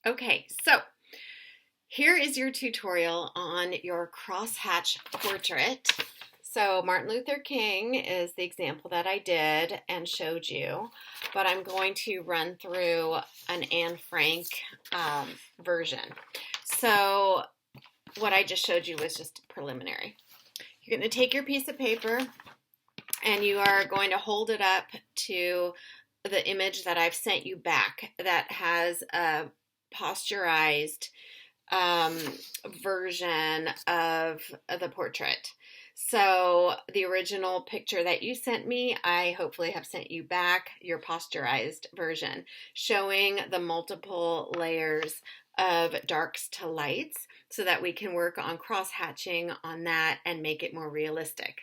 Okay, so here is your tutorial on your crosshatch portrait. So Martin Luther King is the example that I did and showed you, but I'm going to run through an Anne Frank version. So what I just showed you was just preliminary. You're going to take your piece of paper and you are going to hold it up to the image that I've sent you back that has a posturized version of the portrait. So the original picture that you sent me, I hopefully have sent you back your posturized version, showing the multiple layers of darks to lights so that we can work on cross-hatching on that and make it more realistic.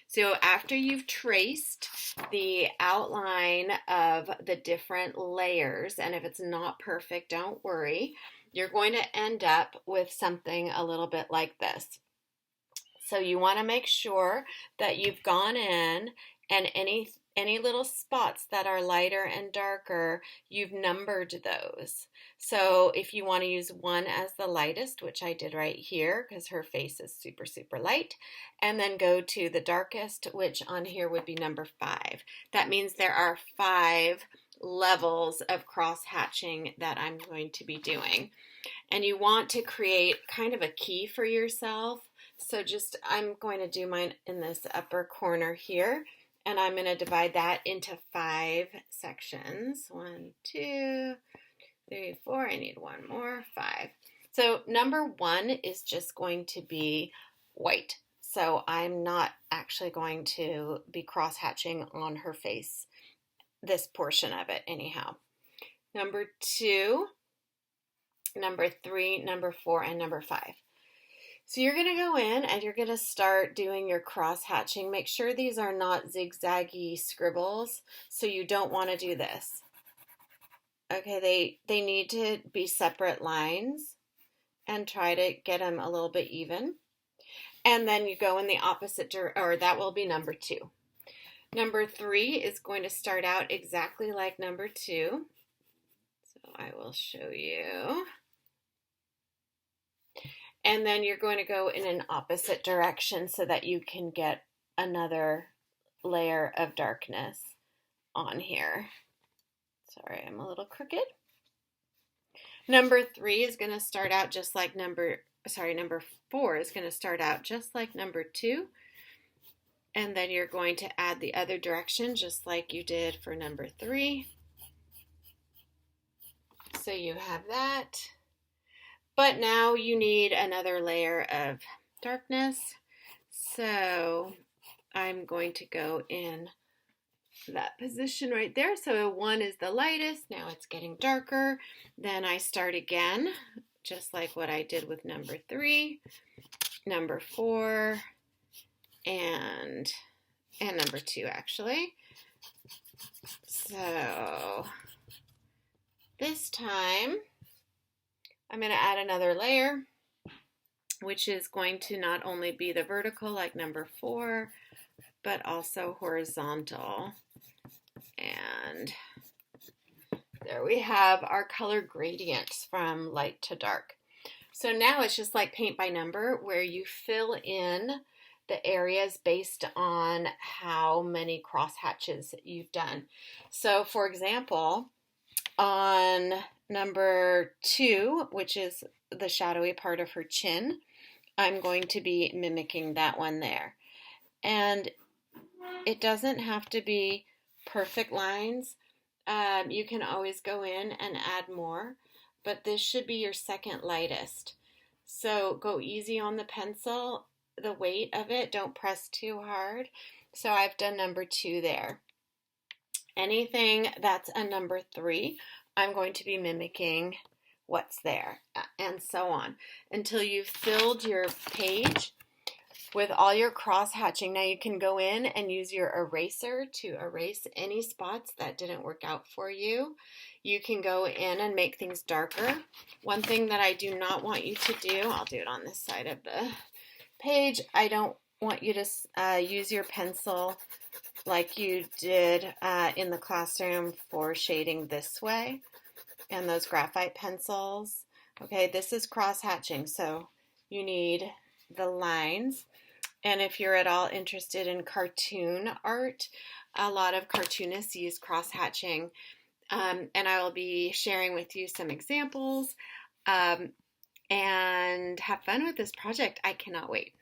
So after you've traced the outline of the different layers, and if it's not perfect, don't worry, you're going to end up with something a little bit like this. So you want to make sure that you've gone in and any little spots that are lighter and darker, you've numbered those. So if you want to use one as the lightest, which I did right here because her face is super, super light, and then go to the darkest, which on here would be number 5. That means there are 5 levels of cross hatching that I'm going to be doing. And you want to create kind of a key for yourself. So I'm going to do mine in this upper corner here, and I'm going to divide that into 5 sections. 1, 2, 3, 4. I need one more. 5. So number 1 is just going to be white. So I'm not actually going to be cross hatching on her face, this portion of it anyhow. Number 2, number 3, number 4, and number 5. So you're going to go in and you're going to start doing your cross hatching. Make sure these are not zigzaggy scribbles, so you don't want to do this. Okay, they need to be separate lines and try to get them a little bit even. And then you go in the opposite or that will be number 2. Number 3 is going to start out exactly like number 2. So I will show you. And then you're going to go in an opposite direction so that you can get another layer of darkness on here. Sorry, I'm a little crooked. Number 3 is going to start out just like number 4 is going to start out just like number 2. And then you're going to add the other direction just like you did for number 3. So you have that. But now you need another layer of darkness. So I'm going to go in that position right there. So 1 is the lightest. Now it's getting darker. Then I start again, just like what I did with number 3, number 4, and number 2 actually. So this time I'm going to add another layer, which is going to not only be the vertical like number 4, but also horizontal. And there we have our color gradients from light to dark. So now it's just like paint by number, where you fill in the areas based on how many cross hatches you've done. So for example, on number 2, which is the shadowy part of her chin, I'm going to be mimicking that one there. And it doesn't have to be perfect lines. You can always go in and add more, but this should be your second lightest. So go easy on the pencil, the weight of it, don't press too hard. So I've done number 2 there. Anything that's a number 3, I'm going to be mimicking what's there, and so on, until you've filled your page with all your cross hatching. Now you can go in and use your eraser to erase any spots that didn't work out for you. You can go in and make things darker. One thing that I do not want you to do, I'll do it on this side of the page, I don't want you to use your pencil like you did in the classroom for shading this way. and those graphite pencils. Okay, this is cross hatching, so you need the lines. And if you're at all interested in cartoon art, a lot of cartoonists use cross hatching. And I will be sharing with you some examples, and have fun with this project. I cannot wait.